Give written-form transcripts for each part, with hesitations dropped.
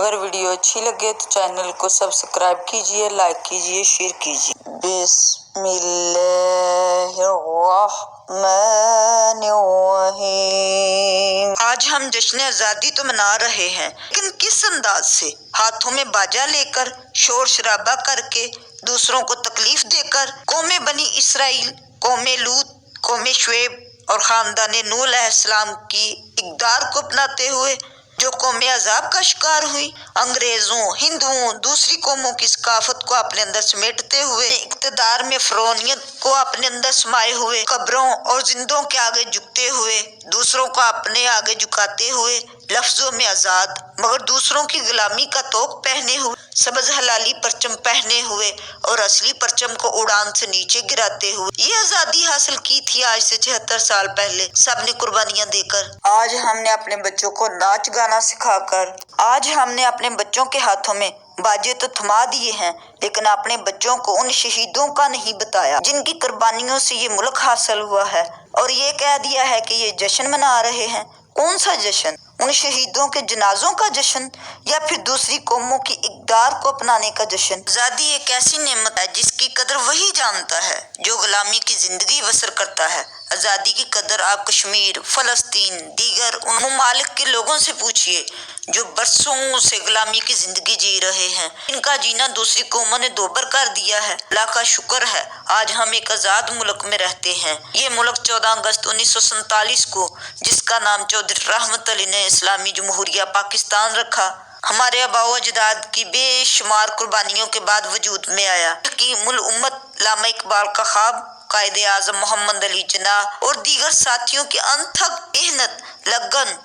अगर वीडियो अच्छी लगे तो चैनल को सब्सक्राइब कीजिए, लाइक कीजिए, शेयर कीजिए। बिस्मिल्लाहिर्रहमानिर्रहीम। आज हम जश्न आज़ादी तो मना रहे हैं, लेकिन किस अंदाज से? हाथों में बाजा लेकर, शोर शराबा करके, दूसरों को तकलीफ देकर। कौमे बनी इसराइल, कौमे लूत, कौमे शुएब और खानदान नूह अलैहिस्सलाम की इक़दार को अपनाते हुए जो कौमें अजाब का शिकार हुई, अंग्रेजों, हिंदुओं, दूसरी कौमों की सकाफत को अपने अंदर समेटते हुए, इक़्तिदार में फ़िरौनियत को अपने अंदर समाये हुए, कब्रों और जिंदों के आगे झुकते हुए, दूसरों को अपने आगे झुकाते हुए, लफ्जों में आज़ाद मगर दूसरों की गुलामी का तोक पहने हुए, सबज हलाली परचम पहने हुए और असली परचम को उड़ान से नीचे गिराते हुए ये आज़ादी हासिल की थी आज से 76 साल पहले, सबने कुर्बानियां देकर। आज हमने अपने बच्चों को नाच गाना सिखाकर, आज हमने अपने बच्चों के हाथों में बाजे तो थमा दिए हैं, लेकिन अपने बच्चों को उन शहीदों का नहीं बताया जिनकी कुर्बानियों से ये मुल्क हासिल हुआ है, और ये कह दिया है कि ये जश्न मना रहे हैं। कौन सा जश्न? उन शहीदों के जनाजों का जश्न या फिर दूसरी कौमों की इक़दार को अपनाने का जश्न? आज़ादी एक ऐसी नेमत है जिसकी कदर वही जानता है जो गुलामी की जिंदगी बसर करता है। आज़ादी की कदर आप कश्मीर, फलस्तीन, दीगर उन ममालिक के लोगों से पूछिए जो बरसों से गुलामी की जिंदगी जी रहे हैं। इनका जीना दूसरी कौमों ने दोबर कर दिया है। अल्लाह का शुक्र है आज हम एक आज़ाद मुल्क में रहते हैं। ये मुल्क 14 अगस्त 1947 को, जिसका नाम चौधरी रहमत अली ने इस्लामी जमहूरिया पाकिस्तान रखा, हमारे आबाओ अजदाद की बेशुमार कुर्बानियों के बाद वजूद में आया। हकीमुल उम्मत अल्लामा इकबाल का ख्वाब, कायदे आज़म मोहम्मद अली जिन्नाह और दीगर साथियों की अनथक मेहनत, लगन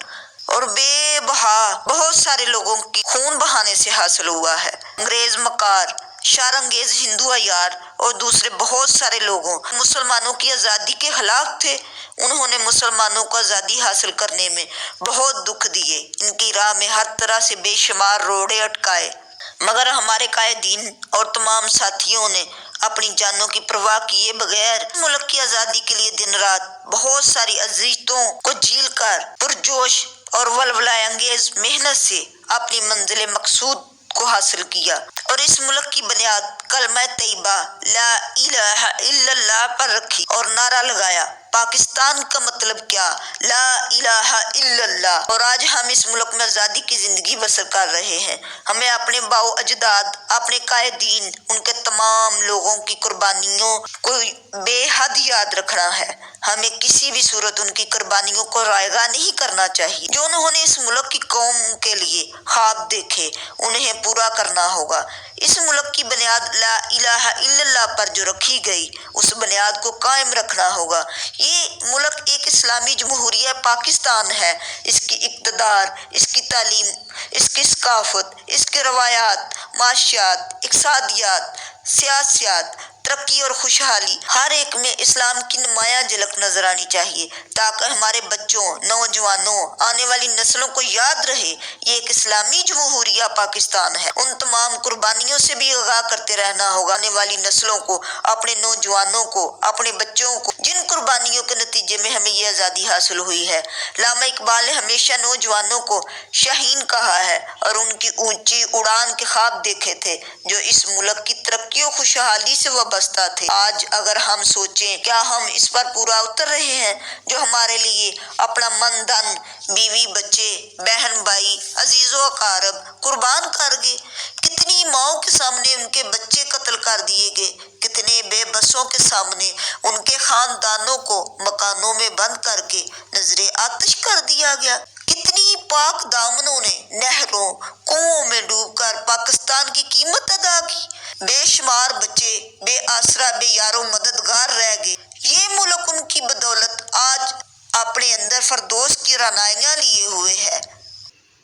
और बेबहा बहुत सारे लोगों की खून बहाने से हासिल हुआ है। अंग्रेज मकार, शारंगेज हिंदू अयार और दूसरे बहुत सारे लोगों मुसलमानों की आज़ादी के खिलाफ थे। उन्होंने मुसलमानों को आज़ादी हासिल करने में बहुत दुख दिए, इनकी राह में हर तरह से बेशुमार रोड़े अटकाए, मगर हमारे कायदीन और तमाम साथियों ने अपनी जानों की परवाह किए बगैर मुल्क की आज़ादी के लिए दिन रात बहुत सारी अज़ियतों को झील कर पुरजोश और वलवला अंगेज मेहनत से अपनी मंजिल मकसूद को हासिल किया और इस मुल्क की बुनियाद कलमा तैयबा ला इलाहा इल्लल्लाह पर रखी और नारा लगाया, पाकिस्तान का मतलब क्या? ला इलाहा इल्लल्लाह। और आज हम इस मुल्क में आज़ादी की जिंदगी बसर कर रहे हैं। हमें अपने बाओ अजदाद, अपने कायदीन, उनके तमाम लोगों की कुर्बानियों को बेहद याद रखना है। हमें किसी भी सूरत उनकी कुर्बानियों को रायगा नहीं करना चाहिए। जो उन्होंने इस मुल्क की कौम के लिए ख्वाब देखे, उन्हें पूरा करना होगा। इस मुल्क की बुनियाद ला इलाहा इल्लल्लाह पर जो रखी गई, उस बुनियाद को कायम रखना होगा। ये मुल्क एक इस्लामी जमहूरिया पाकिस्तान है। इसकी इक़्तिदार, इसकी तालीम, इसकी सकाफत, इसके रवायात, माशियात, इक़्तिसादियात, सियासियात, तरक्की और खुशहाली, हर एक में इस्लाम की नुमाया झलक नजर आनी चाहिए, ताकि हमारे बच्चों, नौजवानों, आने वाली नस्लों को याद रहे ये एक इस्लामी जमहूरिया पाकिस्तान है। उन तमाम कुर्बानियों से भी आगाह करते रहना होगा आने वाली नस्लों को, अपने नौजवानों को, अपने बच्चों को, जिन कुर्बानियों के नतीजे में हमें ये आज़ादी हासिल हुई है। अल्लामा इकबाल ने हमेशा नौजवानों को शाहीन कहा है और उनकी ऊंची उड़ान के ख्वाब देखे थे जो इस मुल्क की तरक्की और खुशहाली से वाबस्ता थे। आज अगर हम सोचें, क्या हम इस पर पूरा उतर रहे हैं जो हमारे लिए अपना मन धन, बीवी बच्चे, बहन भाई, अजीजों अकारब कुर्बान कर गए? कितनी माओं के सामने उनके बच्चे कत्ल कर दिए गए, कितने बेबसों के सामने उनके खानदानों को मकानों में बंद करके नजरे आतिश कर दिया गया, कितनी पाक दामनों ने नहरों, कुओं में डूबकर पाकिस्तान की कीमत अदा की। बेशुमार बच्चे बेआसरा, बेयारो मददगार रह गए। ये मुल्क उनकी बदौलत आज अपने अंदर फरदौस की रानाइयां लिए हुए है।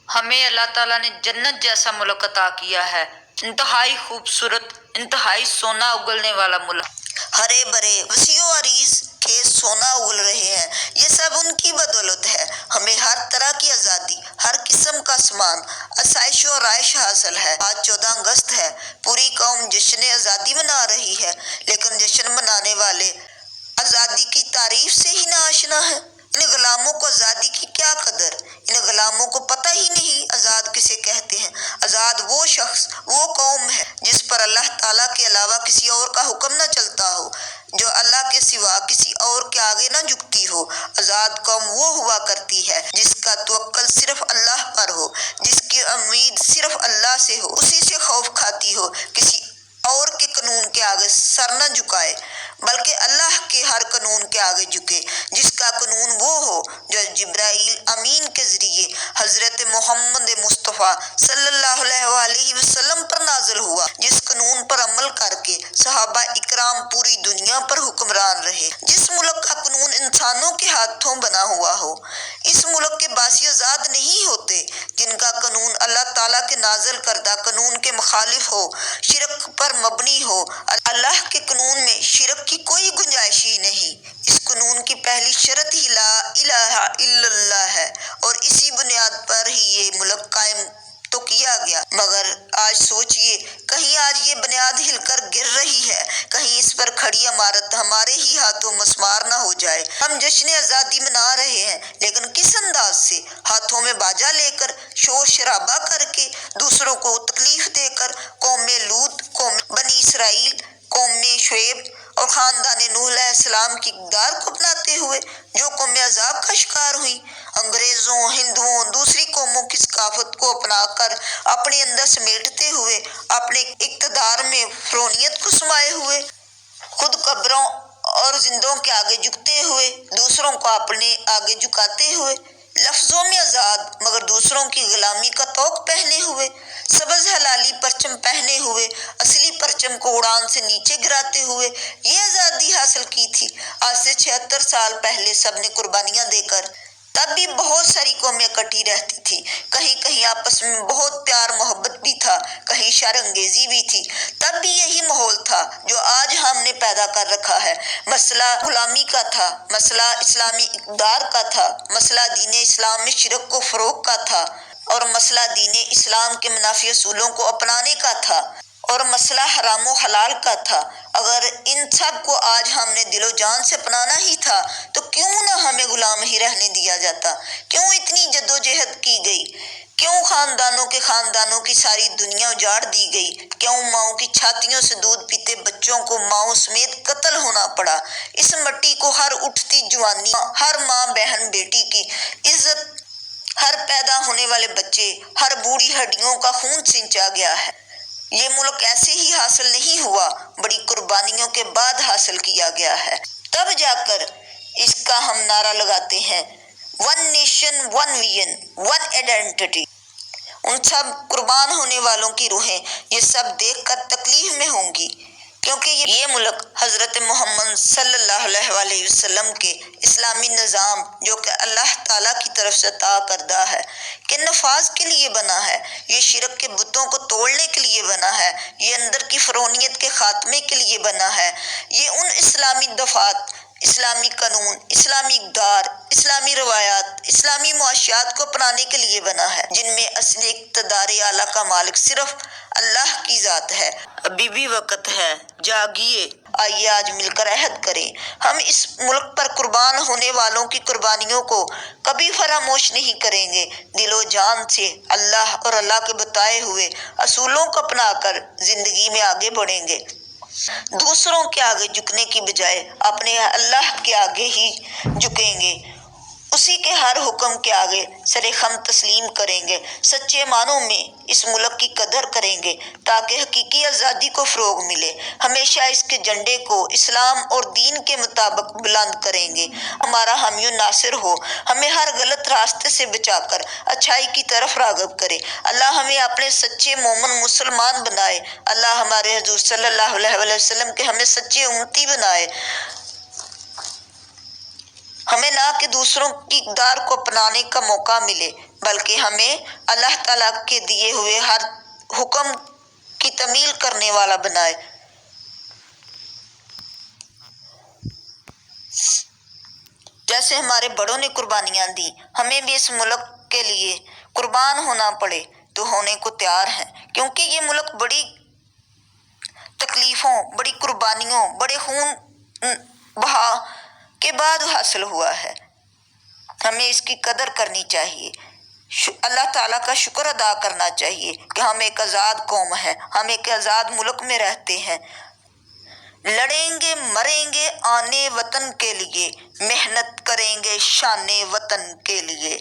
हमें अल्लाह ताला ने जन्नत जैसा मुल्क अता किया है, इंतहाई खूबसूरत, इंतहाई सोना उगलने वाला मुल्क। हरे भरे वसीओ अरीज खेत सोना उगल रहे हैं, ये सब उनकी बदौलत है। हमें हर तरह की आज़ादी, हर किस्म का सामान, आसाइश और आयश हासिल है। आज 14 अगस्त है, पूरी कौम जश्न आज़ादी मना रही है, लेकिन जश्न मनाने वाले आज़ादी की तारीफ से ही नाआशना है। इन गुलामों को आज़ादी की क्या कदर, इन गुलामों को पता ही नहीं आज़ाद किसे कहते हैं। پر اللہ تعالیٰ کے علاوہ کسی اور کا حکم نہ چلتا ہو، جو اللہ کے سوا کسی اور کے آگے نہ جھکتی ہو۔ آزاد قوم وہ ہوا کرتی ہے جس کا توکل صرف اللہ پر ہو، جس کی امید صرف اللہ سے ہو، اسی سے خوف کھاتی ہو، کسی اور کے قانون کے آگے سر نہ جھکائے بلکہ اللہ کے ہر قانون کے آگے جھکے، جس کا قانون وہ ہو جو جبرائیل امین کے ذریعے حضرت محمد مصطفیٰ صلی اللہ علیہ وسلم پر نازل ہوا، جس قانون پر عمل کر کے صحابہ اکرام پوری دنیا پر حکمران رہے، جس ملک کا قانون انسانوں کے ہاتھوں بنا ہوا ہو۔ اس ملک کے باسی آزاد نہیں ہوتے جن کا قانون اللہ تعالیٰ کے نازل کردہ قانون کے مخالف ہو، شرک پر مبنی ہو۔ اللہ کے قانون میں شرک کی کوئی گنجائش ہی نہیں۔ اس قانون کی پہلی شرط ہی لا الہ الا اللہ ہے، اور اسی بنیاد پر ہی یہ ملک قائم تو کیا گیا، مگر آج سوچئے کہیں آج یہ بنیاد ہل کر گر رہی ہے، کہیں اس پر کھڑی عمارت ہمارے ہی ہاتھوں مسمار نہ ہو جائے۔ ہم جشن آزادی منا رہے ہیں، لیکن کس انداز سے؟ ہاتھوں میں باجا لے کر، شور شرابہ کر کے، دوسروں کو تکلیف دے کر، قوم لوط، قوم بنی اسرائیل، قوم شعیب اور خاندان نوح علیہ السلام کی اقدار کو اپناتے ہوئے جو قوم عذاب کا شکار ہوئی، انگریزوں، ہندوؤں، دوسری قوموں کی ثقافت کو اپنا کر اپنے اندر سمیٹتے ہوئے، اپنے اقتدار میں فرعونیت کو سمائے ہوئے، خود قبروں اور زندوں کے آگے جھکتے ہوئے، دوسروں کو اپنے آگے جھکاتے ہوئے، لفظوں میں آزاد مگر دوسروں کی غلامی کا طوق پہنے ہوئے، سبز حلالی پرچم پہنے ہوئے، اصلی پرچم کو اڑان سے نیچے گراتے ہوئے یہ آزادی حاصل کی تھی۔ آج سے 76 سال پہلے سب نے قربانیاں دے کر، تب بھی بہت ساری قومیں اکٹھی رہتی تھی، کہیں کہیں آپس میں بہت پیار محبت بھی تھا، کہیں شر انگیزی بھی تھی، تب بھی یہی ماحول تھا جو آج ہم نے پیدا کر رکھا ہے۔ مسئلہ غلامی کا تھا، مسئلہ اسلامی اقدار کا تھا، مسئلہ دین اسلام میں شرک کو فروغ کا تھا، اور مسئلہ دین اسلام کے منافی اصولوں کو اپنانے کا تھا، اور مسئلہ حرام و حلال کا تھا۔ اگر ان سب کو آج ہم نے دل و جان سے اپنانا ہی تھا تو کیوں نہ ہمیں غلام ہی رہنے دیا جاتا؟ کیوں اتنی جدوجہد کی گئی؟ کیوں خاندانوں کی ساری دنیا اجاڑ دی گئی؟ کیوں ماؤں کی چھاتیوں سے دودھ پیتے بچوں کو ماؤں سمیت قتل ہونا پڑا؟ اس مٹی کو ہر اٹھتی جوانی، ہر ماں بہن بیٹی کی عزت، ہر پیدا ہونے والے بچے، ہر بوڑھی ہڈیوں کا خون سینچا گیا ہے۔ یہ ملک ایسے ہی حاصل نہیں ہوا، بڑی قربانیوں کے بعد حاصل کیا گیا ہے۔ تب جا کر اس کا ہم نعرہ لگاتے ہیں، one nation one vision one identity. ان سب قربان ہونے والوں کی روحیں یہ سب دیکھ کر تکلیف میں ہوں گی، کیونکہ یہ ملک حضرت محمد صلی اللہ علیہ وسلم کے اسلامی نظام جو کہ اللہ تعالیٰ کی طرف سے عطا کردہ ہے کے نفاذ کے لیے بنا ہے، یہ شرک کے بتوں کو توڑنے کے لیے بنا ہے، یہ اندر کی فرعونیت کے خاتمے کے لیے بنا ہے، یہ ان اسلامی دفعات، اسلامی قانون، اسلامی اقدار، اسلامی روایات، اسلامی معاشیات کو اپنانے کے لیے بنا ہے جن میں اصلی اقتدار اعلیٰ کا مالک صرف اللہ کی ذات ہے۔ ابھی بھی وقت ہے، جاگیے، آئیے آج مل کر عہد کریں، ہم اس ملک پر قربان ہونے والوں کی قربانیوں کو کبھی فراموش نہیں کریں گے، دل و جان سے اللہ اور اللہ کے بتائے ہوئے اصولوں کو اپنا کر زندگی میں آگے بڑھیں گے، دوسروں کے آگے جھکنے کی بجائے اپنے اللہ کے آگے ہی جھکیں گے، اسی کے ہر حکم کے آگے سر خم تسلیم کریں گے، سچے معنوں میں اس ملک کی قدر کریں گے تاکہ حقیقی آزادی کو فروغ ملے، ہمیشہ اس کے جھنڈے کو اسلام اور دین کے مطابق بلند کریں گے، ہمارا حامی و ناصر ہو، ہمیں ہر غلط راستے سے بچا کر اچھائی کی طرف راغب کرے، اللہ ہمیں اپنے سچے مومن مسلمان بنائے، اللہ ہمارے حضور صلی اللہ علیہ وسلم کے ہمیں سچے امتی بنائے، ہمیں نہ کہ دوسروں کی اقدار کو اپنانے کا موقع ملے بلکہ ہمیں اللہ تعالیٰ کے دیے ہوئے ہر حکم کی تعمیل کرنے والا بنائے۔ جیسے ہمارے بڑوں نے قربانیاں دی، ہمیں بھی اس ملک کے لیے قربان ہونا پڑے تو ہونے کو تیار ہیں، کیونکہ یہ ملک بڑی تکلیفوں، بڑی قربانیوں، بڑے خون بہا کے بعد حاصل ہوا ہے، ہمیں اس کی قدر کرنی چاہیے۔ اللہ تعالیٰ کا شکر ادا کرنا چاہیے کہ ہم ایک آزاد قوم ہے، ہم ایک آزاد ملک میں رہتے ہیں۔ لڑیں گے مریں گے آنے وطن کے لیے، محنت کریں گے شان وطن کے لیے۔